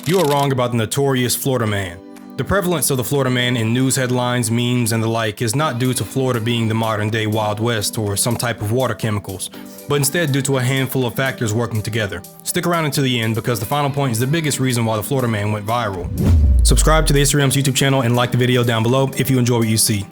You are wrong about the notorious Florida Man. The prevalence of the Florida Man in news headlines, memes, and the like is not due to Florida being the modern-day Wild West or some type of water chemicals, but instead due to a handful of factors working together. Stick around until the end because the final point is the biggest reason why the Florida Man went viral. Subscribe to the History Realms YouTube channel and like the video down below if you enjoy what you see.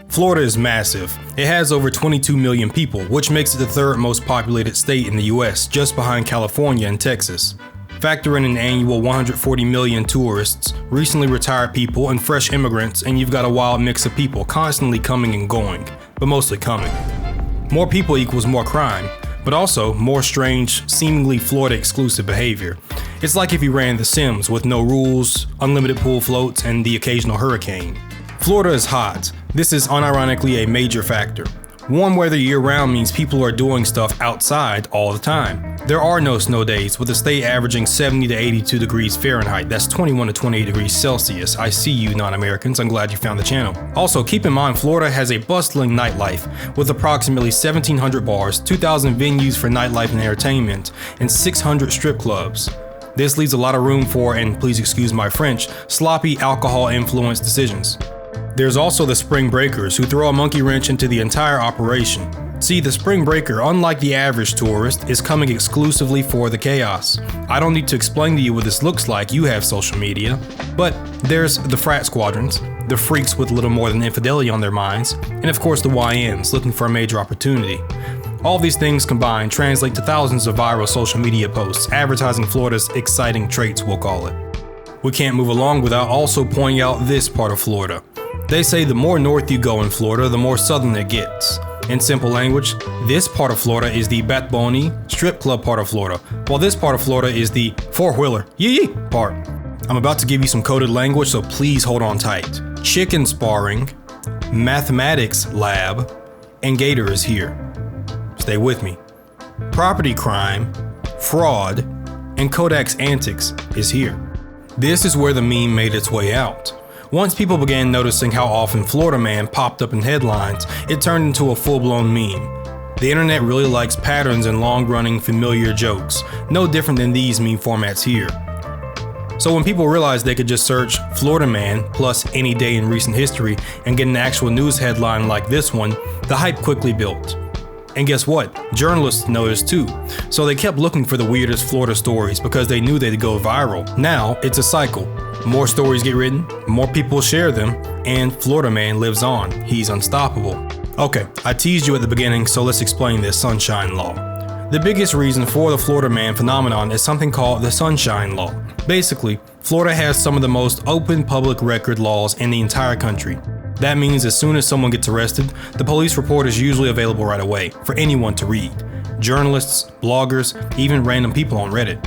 Florida is massive. It has over 22 million people, which makes it the third most populated state in the US, just behind California and Texas. Factor in an annual 140 million tourists, recently retired people, and fresh immigrants, and you've got a wild mix of people constantly coming and going, but mostly coming. More people equals more crime, but also more strange, seemingly Florida-exclusive behavior. It's like if you ran The Sims with no rules, unlimited pool floats, and the occasional hurricane. Florida is hot. This is unironically a major factor. Warm weather year-round means people are doing stuff outside all the time. There are no snow days, with the state averaging 70 to 82 degrees Fahrenheit. That's 21 to 28 degrees Celsius. I see you non-Americans, I'm glad you found the channel. Also, keep in mind Florida has a bustling nightlife, with approximately 1,700 bars, 2,000 venues for nightlife and entertainment, and 600 strip clubs. This leaves a lot of room for, and please excuse my French, sloppy alcohol-influenced decisions. There's also the spring breakers, who throw a monkey wrench into the entire operation. See, the spring breaker, unlike the average tourist, is coming exclusively for the chaos. I don't need to explain to you what this looks like, you have social media. But there's the frat squadrons, the freaks with little more than infidelity on their minds, and of course the YNs looking for a major opportunity. All these things combined translate to thousands of viral social media posts, advertising Florida's exciting traits, we'll call it. We can't move along without also pointing out this part of Florida. They say the more north you go in Florida, the more southern it gets. In simple language, this part of Florida is the Bat Bonnie strip club part of Florida, while this part of Florida is the four-wheeler yee part. I'm about to give you some coded language, so please hold on tight. Chicken sparring, mathematics lab, and Gator is here. Stay with me. Property crime, fraud, and Kodak's antics is here. This is where the meme made its way out. Once people began noticing how often Florida Man popped up in headlines, it turned into a full-blown meme. The internet really likes patterns and long-running familiar jokes, no different than these meme formats here. So when people realized they could just search Florida Man plus any day in recent history and get an actual news headline like this one, the hype quickly built. And guess what? Journalists noticed too. So they kept looking for the weirdest Florida stories because they knew they'd go viral. Now it's a cycle. More stories get written, more people share them, and Florida Man lives on. He's unstoppable. Okay, I teased you at the beginning, so let's explain this Sunshine Law. The biggest reason for the Florida Man phenomenon is something called the Sunshine Law. Basically, Florida has some of the most open public record laws in the entire country. That means as soon as someone gets arrested, the police report is usually available right away for anyone to read. Journalists, bloggers, even random people on Reddit.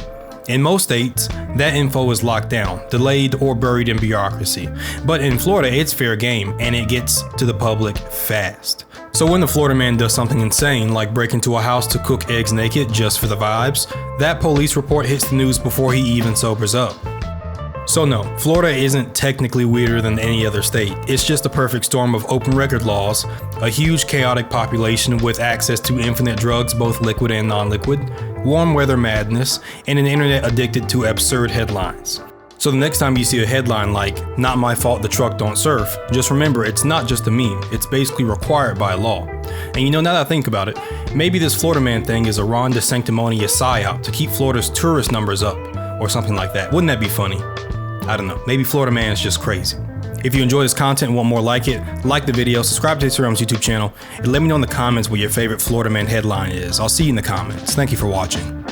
In most states, that info is locked down, delayed, or buried in bureaucracy. But in Florida, it's fair game, and it gets to the public fast. So when the Florida Man does something insane, like break into a house to cook eggs naked just for the vibes, that police report hits the news before he even sobers up. So no, Florida isn't technically weirder than any other state. It's just a perfect storm of open record laws, a huge chaotic population with access to infinite drugs, both liquid and non-liquid, warm weather madness, and an internet addicted to absurd headlines. So the next time you see a headline like, "Not my fault the truck don't surf," just remember it's not just a meme, it's basically required by law. And you know, now that I think about it, maybe this Florida Man thing is a Ron DeSanctimonious psyop to keep Florida's tourist numbers up, or something like that. Wouldn't that be funny? I don't know, maybe Florida Man is just crazy. If you enjoy this content and want more like it, like the video, subscribe to History Realms YouTube channel, and let me know in the comments what your favorite Florida Man headline is. I'll see you in the comments. Thank you for watching.